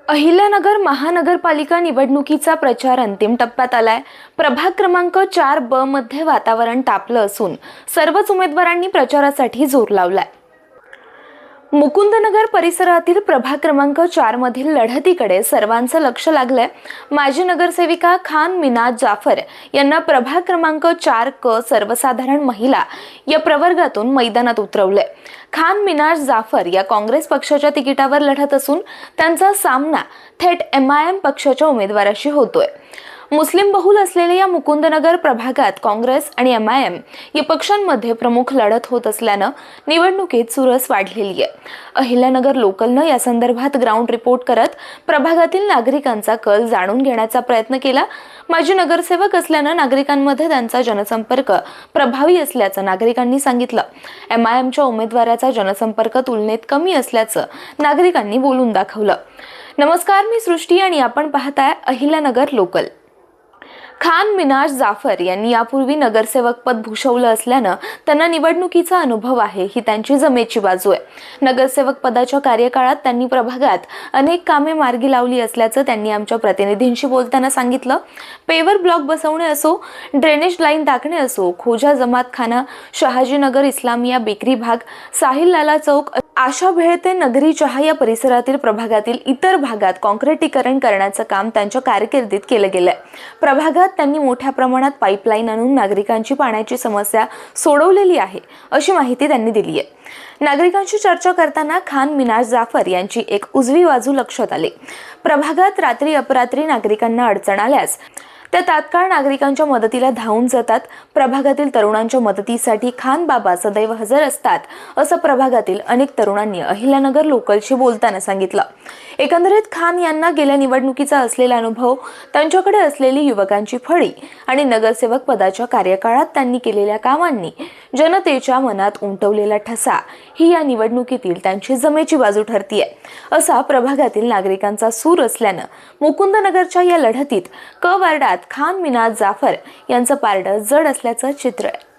अहिल्यानगर महानगरपालिका निवडणुकीचा प्रचार अंतिम टप्प्यात आलाय। प्रभाग क्रमांक 4B मध्ये वातावरण तापलं असून सर्वच उमेदवारांनी प्रचारासाठी जोर लावलाय। मुकुंदनगर परिसरातील प्रभाग क्रमांक 4 मधील लढतीकडे सर्वांचं लक्ष लागलंय। माजी नगरसेविका खान मिनाज जाफर यांना प्रभाग क्रमांक 4K सर्वसाधारण महिला या प्रवर्गातून मैदानात उतरवलंय। खान मिनाज जाफर या काँग्रेस पक्षाच्या तिकिटावर लढत असून त्यांचा सामना थेट MIM पक्षाच्या उमेदवाराशी होतोय। मुस्लिम बहुल असलेल्या या मुकुंदनगर प्रभागात काँग्रेस आणि MIM या पक्षांमध्ये प्रमुख लढत होत असल्यानं निवडणुकीत चुरस वाढलेली आहे। अहिल्यानगर लोकलनं या संदर्भात ग्राउंड रिपोर्ट करत प्रभागातील नागरिकांचा कल जाणून घेण्याचा प्रयत्न केला। माजी नगरसेवक असल्यानं नागरिकांमध्ये त्यांचा जनसंपर्क प्रभावी असल्याचं नागरिकांनी सांगितलं। MIMच्या उमेदवाराचा जनसंपर्क तुलनेत कमी असल्याचं नागरिकांनी बोलून दाखवलं। नमस्कार, मी सृष्टी आणि आपण पाहताय अहिल्यानगर लोकल। खान मिनाज जाफर यांनी यापूर्वी नगरसेवक पद भूषवलं असल्यानं त्यांना निवडणुकीचा अनुभव आहे, ही त्यांची जमेची बाजू आहे। नगरसेवक पदाच्या कार्यकाळात त्यांनी प्रभागात अनेक कामे मार्गी लावली असल्याचं त्यांनी आमच्या प्रतिनिधींशी बोलताना सांगितलं। पेवर ब्लॉक बसवणे असो, ड्रेनेज लाईन टाकणे असो, खोजा जमातखाना, शहाजीनगर इस्लामिया बेकरी भाग, साहिल लाला चौक, आशा भेळते नगरी चहा या परिसरातील प्रभागातील इतर भागात काँक्रिटीकरण करण्याचं काम त्यांच्या कारकिर्दीत केलं गेलंय। प्रभागात त्यांनी मोठ्या प्रमाणात पाईपलाईन आणून नागरिकांची पाण्याची समस्या सोडवलेली आहे, अशी माहिती त्यांनी दिली आहे। नागरिकांशी चर्चा करताना खान मिनाज जाफर यांची एक उजवी बाजू लक्षात आली। प्रभागात रात्री अपरात्री नागरिकांना अडचण आल्यास त्या तात्काळ नागरिकांच्या मदतीला धावून जातात। प्रभागातील तरुणांच्या मदतीसाठी खान बाबा सदैव हजर असतात, असं प्रभागातील अनेक तरुणांनी अहिल्यानगर लोकलशी बोलताना सांगितलं। एकंदरीत खान यांना गेल्या निवडणुकीचा असलेला अनुभव, त्यांच्याकडे असलेली युवकांची फळी आणि नगरसेवक पदाच्या कार्यकाळात त्यांनी केलेल्या कामांनी जनतेच्या मनात उमटवलेला ठसा ही या निवडणुकीतील त्यांची जमेची बाजू ठरतीये, असा प्रभागातील नागरिकांचा सूर असल्यानं मुकुंदनगरच्या या लढतीत क वार्डात खान मिनाज जाफर यांचं पारडं जड असल्याचं चित्र आहे।